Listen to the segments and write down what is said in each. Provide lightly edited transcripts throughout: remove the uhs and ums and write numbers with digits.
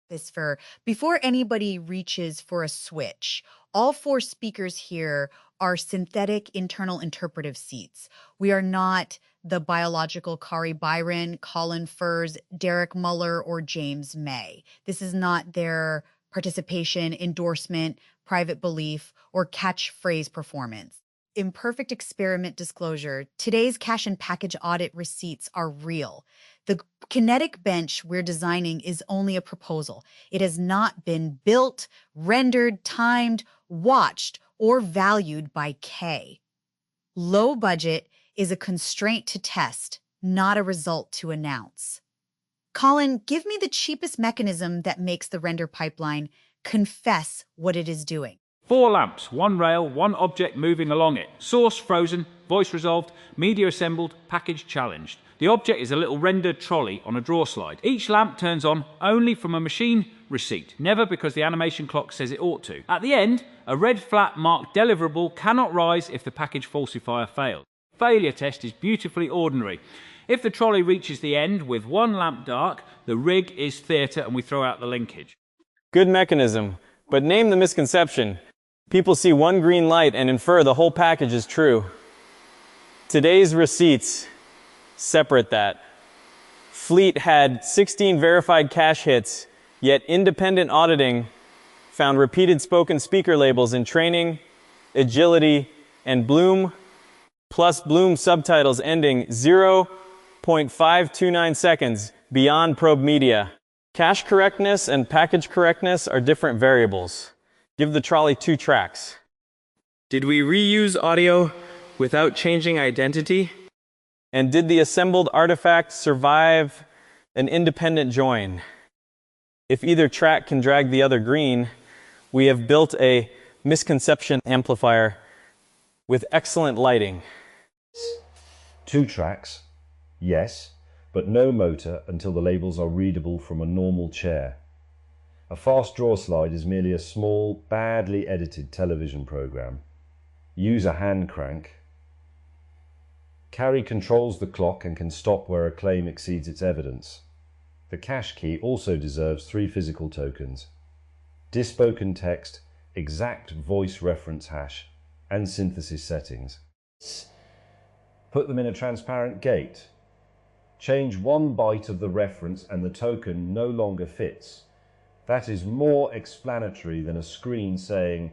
This for before anybody reaches for a switch. All four speakers here are synthetic internal interpretive seats. We are not the biological Kari Byron, Colin Furze, Derek Muller, or James May. This is not their participation, endorsement, private belief, or catchphrase performance. Imperfect experiment disclosure. Today's cache and package audit receipts are real. The kinetic bench we're designing is only a proposal. It has not been built, rendered, timed, watched, or valued by K. Low budget is a constraint to test, not a result to announce. Colin, give me the cheapest mechanism that makes the render pipeline confess what it is doing. 4 lamps, 1 rail, 1 object moving along it. Source frozen, voice resolved, media assembled, package challenged. The object is a little rendered trolley on a draw slide. Each lamp turns on only from a machine receipt, never because the animation clock says it ought to. At the end, a red flat marked deliverable cannot rise if the package falsifier fails. Failure test is beautifully ordinary. If the trolley reaches the end with 1 lamp dark, the rig is theatre and we throw out the linkage. Good mechanism, but name the misconception. People see 1 green light and infer the whole package is true. Today's receipts separate that. Fleet had 16 verified cache hits, yet independent auditing found repeated spoken speaker labels in training, agility, and Bloom plus Bloom subtitles ending 0.529 seconds beyond probe media. Cache correctness and package correctness are different variables. Give the trolley 2 tracks. Did we reuse audio without changing identity? And did the assembled artifact survive an independent join? If either track can drag the other green, we have built a misconception amplifier with excellent lighting. 2 tracks, yes, but no motor until the labels are readable from a normal chair. A fast draw slide is merely a small, badly edited television program. Use a hand crank. Kari controls the clock and can stop where a claim exceeds its evidence. The cache key also deserves 3 physical tokens: dispoken text, exact voice reference hash, and synthesis settings. Put them in a transparent gate. Change 1 byte of the reference and the token no longer fits. That is more explanatory than a screen saying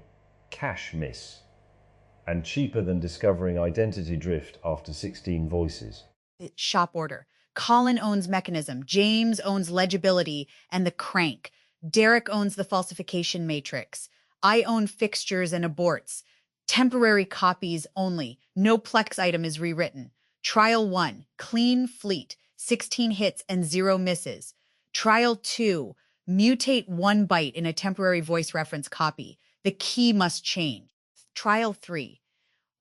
cache miss, and cheaper than discovering identity drift after 16 voices. Shop order. Colin owns mechanism. James owns legibility and the crank. Derek owns the falsification matrix. I own fixtures and aborts. Temporary copies only. No Plex item is rewritten. Trial 1, clean fleet, 16 hits and 0 misses. Trial 2, mutate 1 byte in a temporary voice reference copy. The key must change. Trial 3,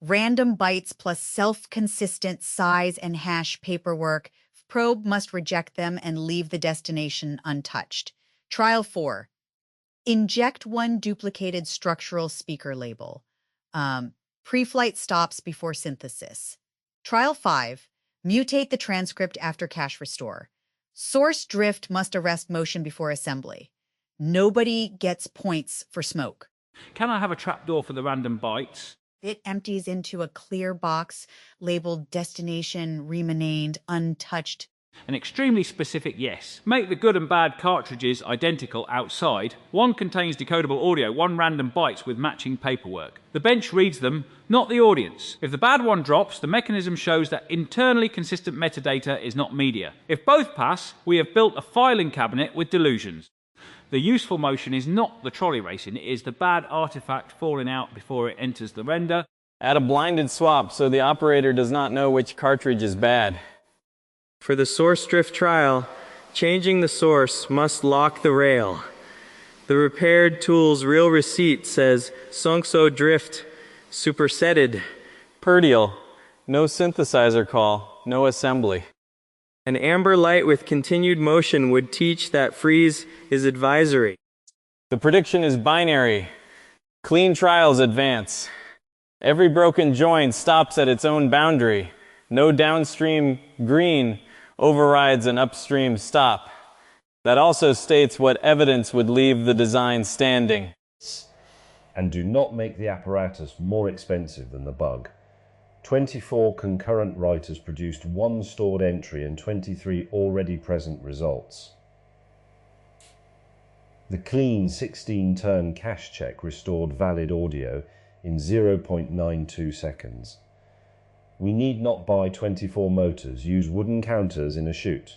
random bytes plus self-consistent size and hash paperwork. Probe must reject them and leave the destination untouched. Trial 4, inject 1 duplicated structural speaker label. Pre-flight stops before synthesis. Trial 5, mutate the transcript after cache restore. Source drift must arrest motion before assembly. Nobody gets points for smoke. Can I have a trapdoor for the random bytes? It empties into a clear box labeled destination remained untouched. An extremely specific yes. Make the good and bad cartridges identical outside. 1 contains decodable audio, 1 random bytes with matching paperwork. The bench reads them, not the audience. If the bad one drops, the mechanism shows that internally consistent metadata is not media. If both pass, we have built a filing cabinet with delusions. The useful motion is not the trolley racing, it is the bad artifact falling out before it enters the render. Add a blinded swap so the operator does not know which cartridge is bad. For the source drift trial, changing the source must lock the rail. The repaired tool's real receipt says Songso drift supersetted. Perdial, no synthesizer call, no assembly. An amber light with continued motion would teach that freeze is advisory. The prediction is binary. Clean trials advance. Every broken join stops at its own boundary. No downstream green overrides an upstream stop. That also states what evidence would leave the design standing. And do not make the apparatus more expensive than the bug. 24 concurrent writers produced one stored entry and 23 already present results. The clean 16-turn cache check restored valid audio in 0.92 seconds. We need not buy 24 motors, use wooden counters in a chute.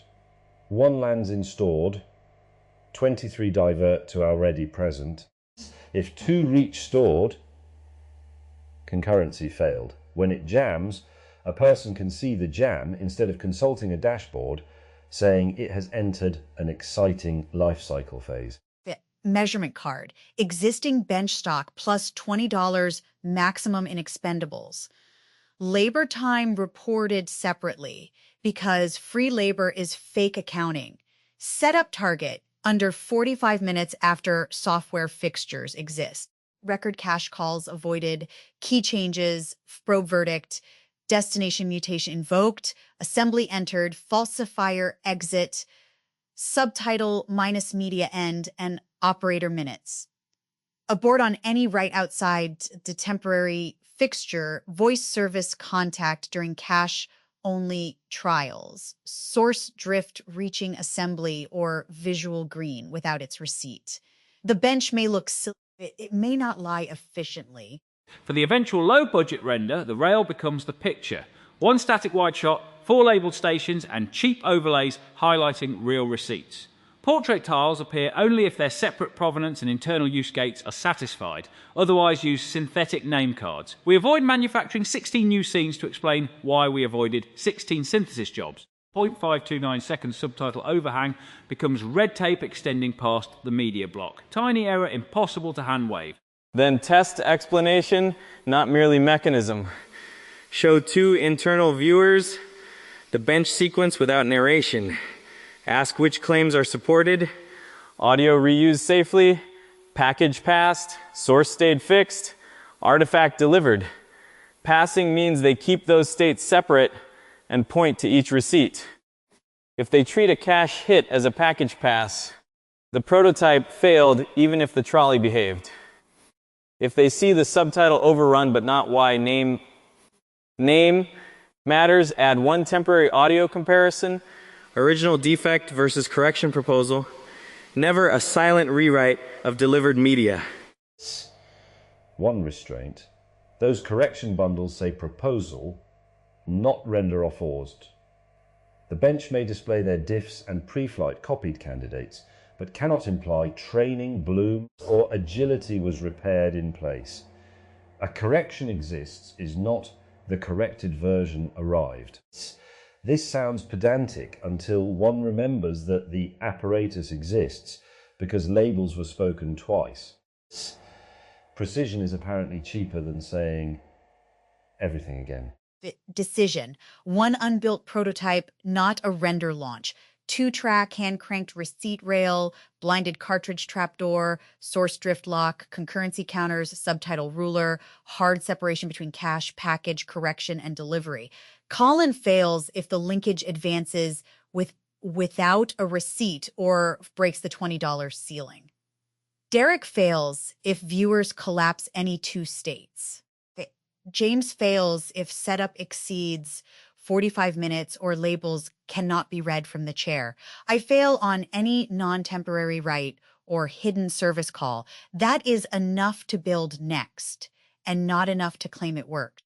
One lands in stored, 23 divert to already present. If 2 reach stored, concurrency failed. When it jams, a person can see the jam instead of consulting a dashboard saying it has entered an exciting life cycle phase. Measurement card, existing bench stock plus $20 maximum in expendables. Labor time reported separately because free labor is fake accounting. Setup target under 45 minutes after software fixtures exist. Record cache calls avoided, key changes, probe verdict, destination mutation invoked, assembly entered, falsifier exit, subtitle minus media end, and operator minutes. Abort on any write outside the temporary fixture, voice service contact during cache-only trials, source drift reaching assembly or visual green without its receipt. The bench may look silly. It may not lie efficiently. For the eventual low-budget render, the rail becomes the picture. One static wide shot, 4 labelled stations, and cheap overlays highlighting real receipts. Portrait tiles appear only if their separate provenance and internal use gates are satisfied, otherwise use synthetic name cards. We avoid manufacturing 16 new scenes to explain why we avoided 16 synthesis jobs. 0.529 seconds subtitle overhang becomes red tape extending past the media block. Tiny error impossible to hand wave. Then test explanation, not merely mechanism. Show 2 internal viewers the bench sequence without narration. Ask which claims are supported. Audio reused safely. Package passed. Source stayed fixed. Artifact delivered. Passing means they keep those states separate and point to each receipt. If they treat a cache hit as a package pass, the prototype failed even if the trolley behaved. If they see the subtitle overrun but not why name matters, add 1 temporary audio comparison, original defect versus correction proposal, never a silent rewrite of delivered media. One restraint, those correction bundles say proposal, not render off ORSD. The bench may display their diffs and pre-flight copied candidates, but cannot imply training, bloom, or agility was repaired in place. A correction exists is not the corrected version arrived. This sounds pedantic until one remembers that the apparatus exists because labels were spoken twice. Precision is apparently cheaper than saying everything again. Decision. 1 unbuilt prototype, not a render launch. 2-track hand-cranked receipt rail, blinded cartridge trapdoor, source drift lock, concurrency counters, subtitle ruler, hard separation between cache, package, correction, and delivery. Colin fails if the linkage advances without a receipt or breaks the $20 ceiling. Derek fails if viewers collapse any 2 states. James fails if setup exceeds 45 minutes or labels cannot be read from the chair. I fail on any non-temporary write or hidden service call. That is enough to build next and not enough to claim it worked.